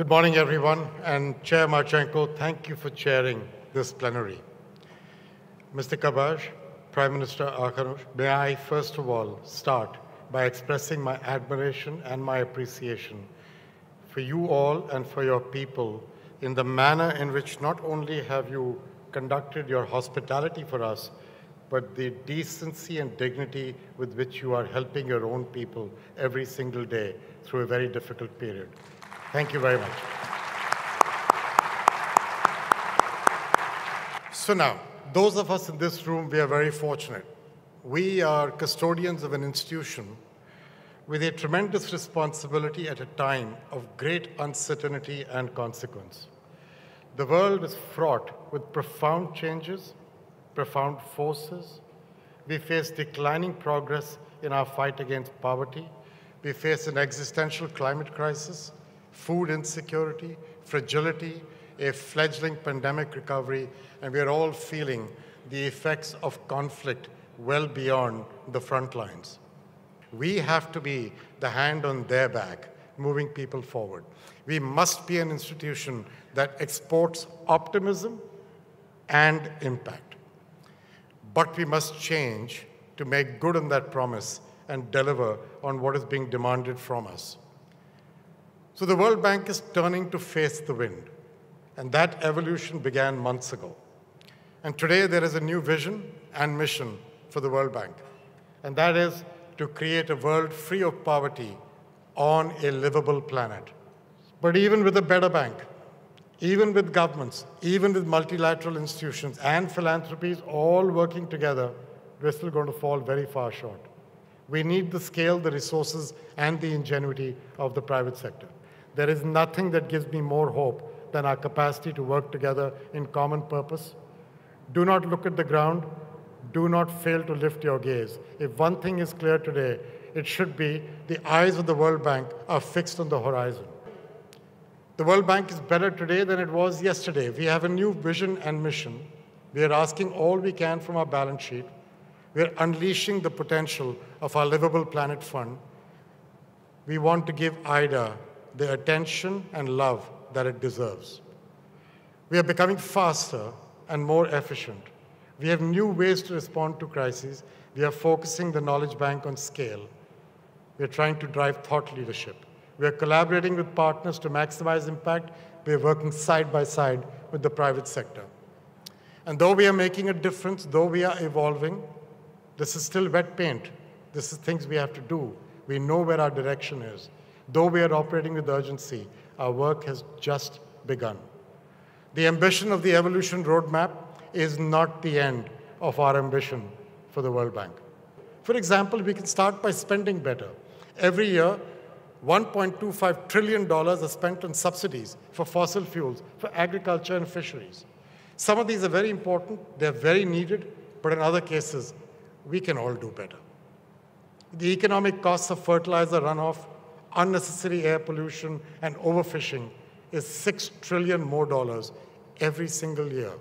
Good morning, everyone. And Chair Marchenko, thank you for chairing this plenary. Mr. Kabaj, Prime Minister Akhanush, may I first of all start by expressing my admiration and my appreciation for you all and for your people in the manner in which not only have you conducted your hospitality for us, but the decency and dignity with which you are helping your own people every single day through a very difficult period. Thank you very much. So now, those of us in this room, we are very fortunate. We are custodians of an institution with a tremendous responsibility at a time of great uncertainty and consequence. The world is fraught with profound changes, profound forces. We face declining progress in our fight against poverty. We face an existential climate crisis, food insecurity, fragility, a fledgling pandemic recovery, and we are all feeling the effects of conflict well beyond the front lines. We have to be the hand on their back, moving people forward. We must be an institution that exports optimism and impact. But we must change to make good on that promise and deliver on what is being demanded from us. So the World Bank is turning to face the wind, and that evolution began months ago. And today there is a new vision and mission for the World Bank, and that is to create a world free of poverty on a livable planet. But even with a better bank, even with governments, even with multilateral institutions and philanthropies all working together, we're still going to fall very far short. We need the scale, the resources, and the ingenuity of the private sector. There is nothing that gives me more hope than our capacity to work together in common purpose. Do not look at the ground. Do not fail to lift your gaze. If one thing is clear today, it should be the eyes of the World Bank are fixed on the horizon. The World Bank is better today than it was yesterday. We have a new vision and mission. We are asking all we can from our balance sheet. We are unleashing the potential of our Livable Planet Fund. We want to give IDA the attention and love that it deserves. We are becoming faster and more efficient. We have new ways to respond to crises. We are focusing the knowledge bank on scale. We are trying to drive thought leadership. We are collaborating with partners to maximize impact. We are working side by side with the private sector. And though we are making a difference, though we are evolving, this is still wet paint. This is things we have to do. We know where our direction is. Though we are operating with urgency, our work has just begun. The ambition of the evolution roadmap is not the end of our ambition for the World Bank. For example, we can start by spending better. Every year, $1.25 trillion are spent on subsidies for fossil fuels, for agriculture and fisheries. Some of these are very important, they're very needed, but in other cases, we can all do better. The economic costs of fertilizer runoff, unnecessary air pollution, and overfishing is $6 trillion more every single year.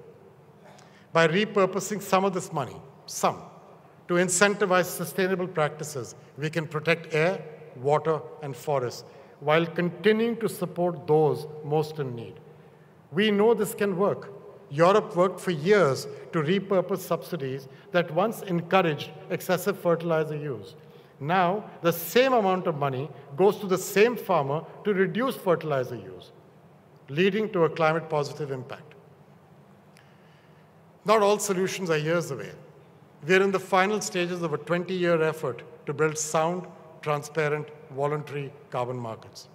By repurposing some of this money, to incentivize sustainable practices, we can protect air, water, and forests while continuing to support those most in need. We know this can work. Europe worked for years to repurpose subsidies that once encouraged excessive fertilizer use. Now, the same amount of money goes to the same farmer to reduce fertilizer use, leading to a climate-positive impact. Not all solutions are years away. We are in the final stages of a 20-year effort to build sound, transparent, voluntary carbon markets.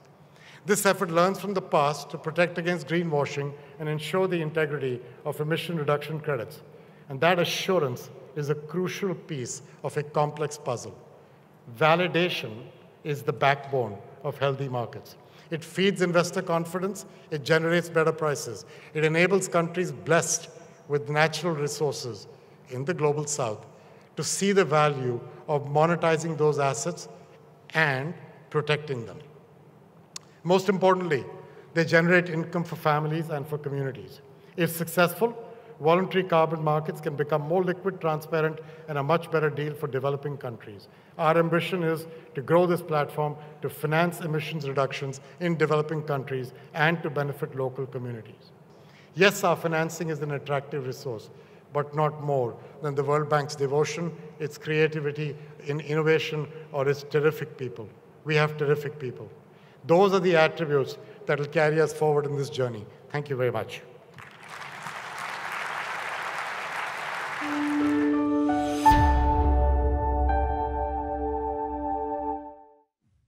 This effort learns from the past to protect against greenwashing and ensure the integrity of emission reduction credits. And that assurance is a crucial piece of a complex puzzle. Validation is the backbone of healthy markets. It feeds investor confidence, it generates better prices, it enables countries blessed with natural resources in the global south to see the value of monetizing those assets and protecting them. Most importantly, they generate income for families and for communities. If successful, voluntary carbon markets can become more liquid, transparent, and a much better deal for developing countries. Our ambition is to grow this platform to finance emissions reductions in developing countries and to benefit local communities. Yes, our financing is an attractive resource, but not more than the World Bank's devotion, its creativity in innovation, or its terrific people. We have terrific people. Those are the attributes that will carry us forward in this journey. Thank you very much.